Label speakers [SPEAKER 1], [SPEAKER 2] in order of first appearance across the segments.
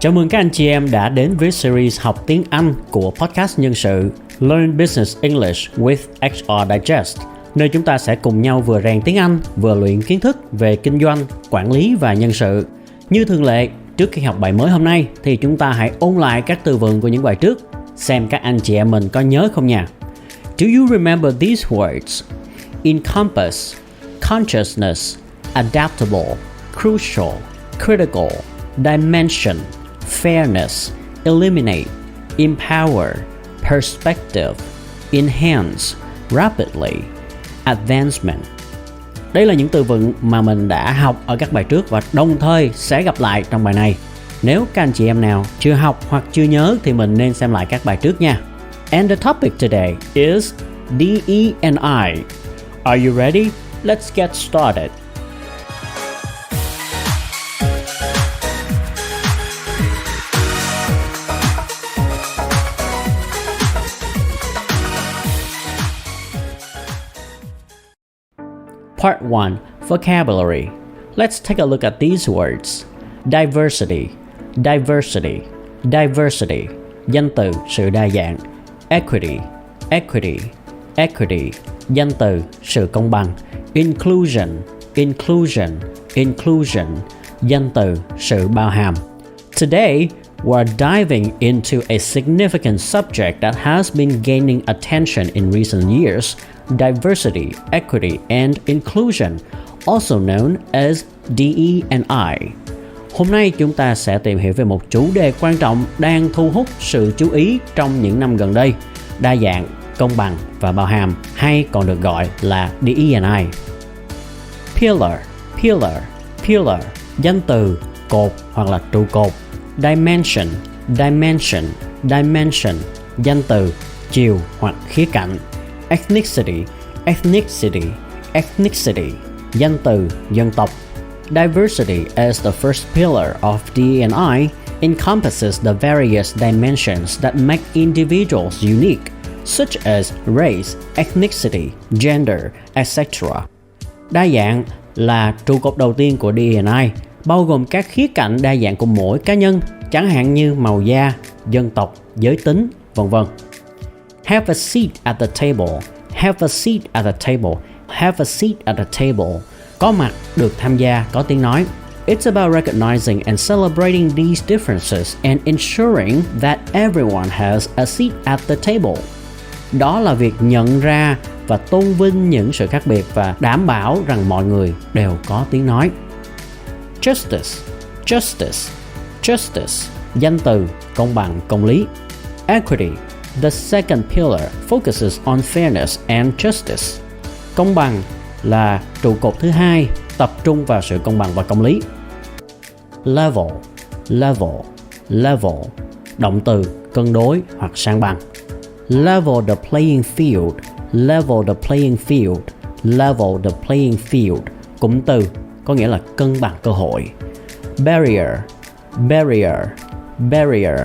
[SPEAKER 1] Chào mừng các anh chị em đã đến với series Học Tiếng Anh của podcast nhân sự Learn Business English with HR Digest, nơi chúng ta sẽ cùng nhau vừa rèn tiếng Anh, vừa luyện kiến thức về kinh doanh, quản lý và nhân sự. Như thường lệ, trước khi học bài mới hôm nay thì chúng ta hãy ôn lại các từ vựng của những bài trước, xem các anh chị em mình có nhớ không nha. Do you remember these words? Encompass, consciousness, adaptable, crucial, critical, dimension, fairness, eliminate, empower, perspective, enhance, rapidly, advancement. Đây là những từ vựng mà mình đã học ở các bài trước và đồng thời sẽ gặp lại trong bài này. Nếu các anh chị em nào chưa học hoặc chưa nhớ thì mình nên xem lại các bài trước nha. And the topic today is De&I. Are you ready? Let's get started. Part 1. Vocabulary. Let's take a look at these words. Diversity, diversity, diversity. Danh từ, sự đa dạng. Equity, equity, equity. Danh từ, sự công bằng. Inclusion, inclusion, inclusion. Danh từ, sự bao hàm. Today, we're diving into a significant subject that has been gaining attention in recent years. Diversity, equity, and inclusion, also known as De&I. Hôm nay chúng ta sẽ tìm hiểu về một chủ đề quan trọng đang thu hút sự chú ý trong những năm gần đây: đa dạng, công bằng và bao hàm, hay còn được gọi là De&I. Pillar, pillar, pillar. Danh từ, cột hoặc là trụ cột. Dimension, dimension, dimension. Danh từ, chiều hoặc khía cạnh. Ethnicity, ethnicity, ethnicity. Danh từ, dân tộc. Diversity as the first pillar of De&I encompasses the various dimensions that make individuals unique, such as race, ethnicity, gender, etc. Đa dạng là trụ cột đầu tiên của De&I, bao gồm các khía cạnh đa dạng của mỗi cá nhân, chẳng hạn như màu da, dân tộc, giới tính, v.v. Have a seat at the table. Have a seat at the table. Have a seat at the table. Có mặt, được tham gia, có tiếng nói. It's about recognizing and celebrating these differences and ensuring that everyone has a seat at the table. Đó là việc nhận ra và tôn vinh những sự khác biệt và đảm bảo rằng mọi người đều có tiếng nói. Justice, justice, justice. Danh từ, công bằng, công lý. Equity. The second pillar focuses on fairness and justice. Công bằng là trụ cột thứ hai, tập trung vào sự công bằng và công lý. Level, level, level. Động từ, cân đối hoặc sang bằng. Level the playing field, level the playing field, level the playing field. Cụm từ, có nghĩa là cân bằng cơ hội. Barrier, barrier, barrier.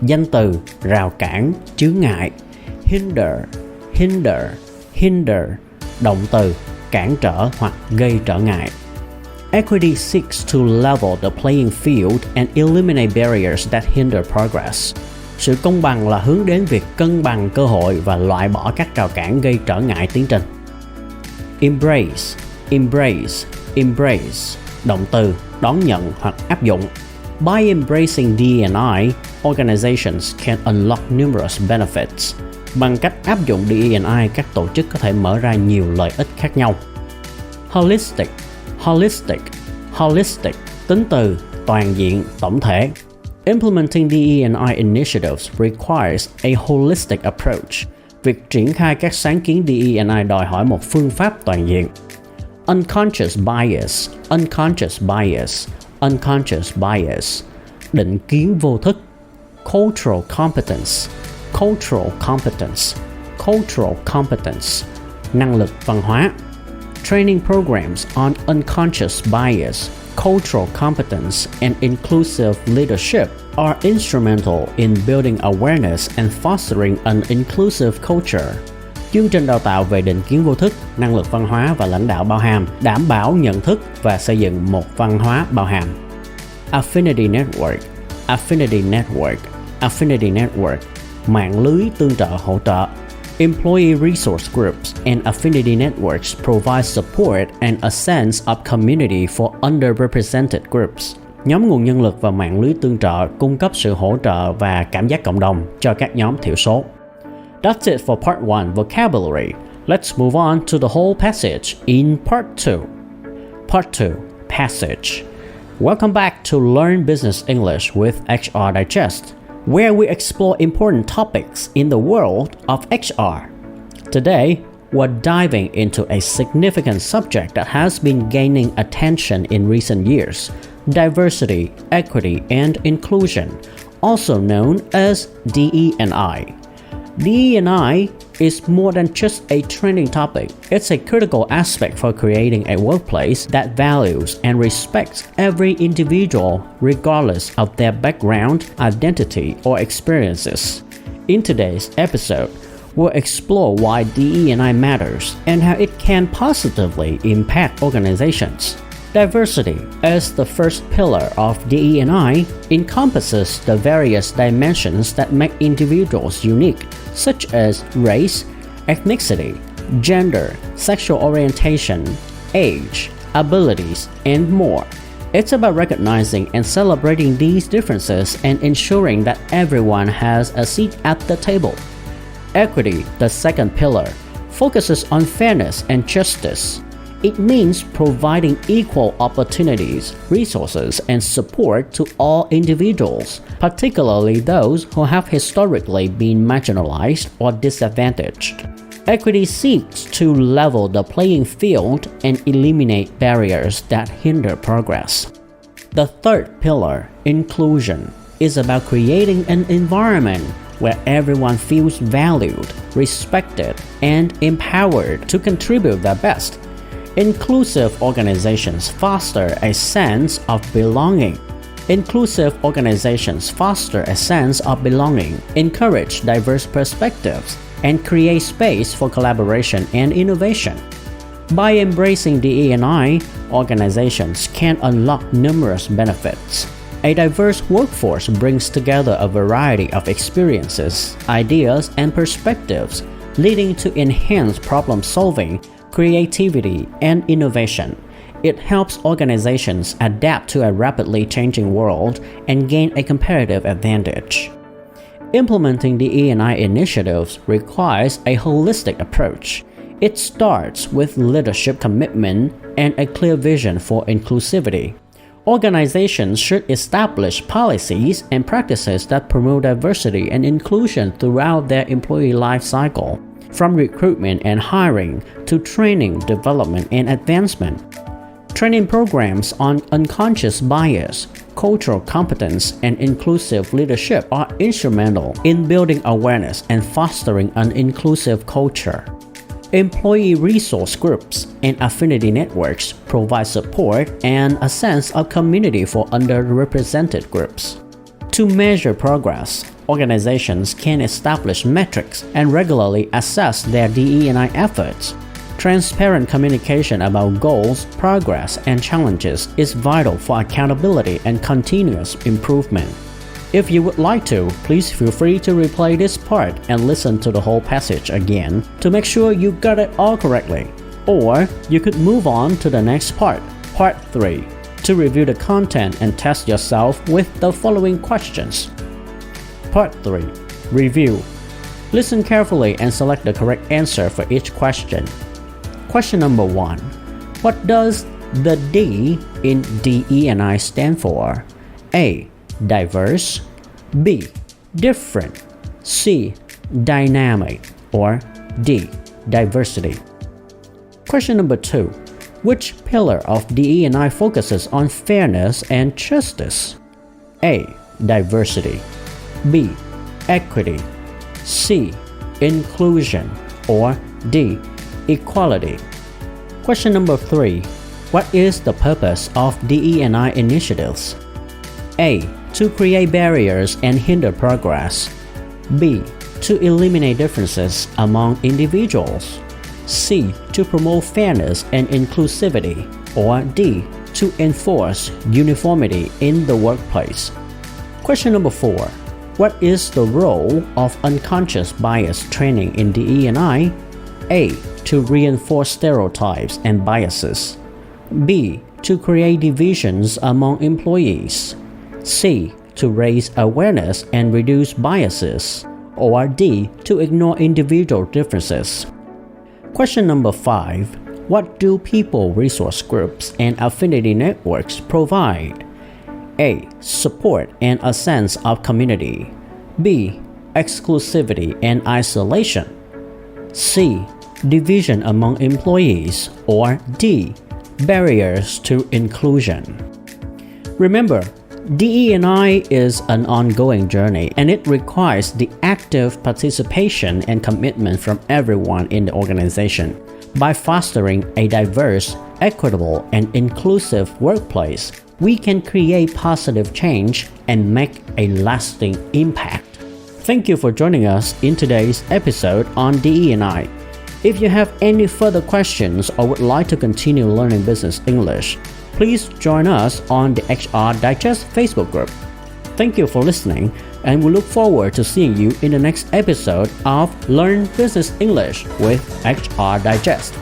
[SPEAKER 1] Danh từ, rào cản, chướng ngại. Hinder, hinder, hinder. Động từ, cản trở hoặc gây trở ngại. Equity seeks to level the playing field and eliminate barriers that hinder progress. Sự công bằng là hướng đến việc cân bằng cơ hội và loại bỏ các rào cản gây trở ngại tiến trình. Embrace, embrace, embrace. Động từ, đón nhận hoặc áp dụng. By embracing De&I, organizations can unlock numerous benefits. Bằng cách áp dụng De&I, các tổ chức có thể mở ra nhiều lợi ích khác nhau. Holistic, holistic, holistic. Tính từ, toàn diện, tổng thể. Implementing De&I initiatives requires a holistic approach. Việc triển khai các sáng kiến De&I đòi hỏi một phương pháp toàn diện. Unconscious bias, unconscious bias, unconscious bias. Định kiến vô thức. Cultural competence, cultural competence, cultural competence. Năng lực văn hóa. Training programs on unconscious bias, cultural competence, and inclusive leadership are instrumental in building awareness and fostering an inclusive culture. Chương trình đào tạo về định kiến vô thức, năng lực văn hóa và lãnh đạo bao hàm, đảm bảo nhận thức và xây dựng một văn hóa bao hàm. Affinity Network. Affinity Network. Affinity Network, mạng lưới tương trợ hỗ trợ. Employee resource groups and affinity networks provide support and a sense of community for underrepresented groups. Nhóm nguồn nhân lực và mạng lưới tương trợ cung cấp sự hỗ trợ và cảm giác cộng đồng cho các nhóm thiểu số. That's it for part 1, vocabulary. Let's move on to the whole passage in part 2. Part 2, passage. Welcome back to Learn Business English with HR Digest, where we explore important topics in the world of HR. Today, we're diving into a significant subject that has been gaining attention in recent years: diversity, equity, and inclusion, also known as DE&I. DE&I is more than just a trending topic. It's a critical aspect for creating a workplace that values and respects every individual regardless of their background, identity, or experiences. In today's episode, we'll explore why DE&I matters and how it can positively impact organizations. Diversity, as the first pillar of DE&I, encompasses the various dimensions that make individuals unique, such as race, ethnicity, gender, sexual orientation, age, abilities, and more. It's about recognizing and celebrating these differences and ensuring that everyone has a seat at the table. Equity, the second pillar, focuses on fairness and justice. It means providing equal opportunities, resources, and support to all individuals, particularly those who have historically been marginalized or disadvantaged. Equity seeks to level the playing field and eliminate barriers that hinder progress. The third pillar, inclusion, is about creating an environment where everyone feels valued, respected, and empowered to contribute their best. Inclusive organizations foster a sense of belonging. Inclusive organizations foster a sense of belonging, encourage diverse perspectives, and create space for collaboration and innovation. By embracing DE&I, organizations can unlock numerous benefits. A diverse workforce brings together a variety of experiences, ideas, and perspectives, leading to enhanced problem-solving, creativity, and innovation. It helps organizations adapt to a rapidly changing world and gain a competitive advantage. Implementing DE&I initiatives requires a holistic approach. It starts with leadership commitment and a clear vision for inclusivity. Organizations should establish policies and practices that promote diversity and inclusion throughout their employee life cycle, from recruitment and hiring to training, development, and advancement. Training programs on unconscious bias, cultural competence, and inclusive leadership are instrumental in building awareness and fostering an inclusive culture. Employee resource groups and affinity networks provide support and a sense of community for underrepresented groups. To measure progress, organizations can establish metrics and regularly assess their DE&I efforts. Transparent communication about goals, progress, and challenges is vital for accountability and continuous improvement. If you would like to, please feel free to replay this part and listen to the whole passage again to make sure you got it all correctly. Or you could move on to the next part, part 3, to review the content and test yourself with the following questions. Part 3. Review. Listen carefully and select the correct answer for each question. Question number 1. What does the D in DE&I stand for? A. Diverse. B. Different. C. Dynamic. Or D. Diversity. Question number 2. Which pillar of DE&I focuses on fairness and justice? A. Diversity. B. Equity. C. Inclusion. Or D. Equality. Question number 3. What is the purpose of DE&I initiatives? A. To create barriers and hinder progress. B. To eliminate differences among individuals. C. To promote fairness and inclusivity. Or D. To enforce uniformity in the workplace. Question number 4. What is the role of unconscious bias training in DE&I? A. To reinforce stereotypes and biases. B. To create divisions among employees. C. To raise awareness and reduce biases. Or D. To ignore individual differences. Question number 5. What do people resource groups and affinity networks provide? A. Support and a sense of community. B. Exclusivity and isolation. C. Division among employees. Or D. Barriers to inclusion. Remember, DE&I is an ongoing journey and it requires the active participation and commitment from everyone in the organization. By fostering a diverse, equitable, and inclusive workplace, we can create positive change and make a lasting impact. Thank you for joining us in today's episode on DE&I. If you have any further questions or would like to continue learning business English, please join us on the HR Digest Facebook group. Thank you for listening, and we look forward to seeing you in the next episode of Learn Business English with HR Digest.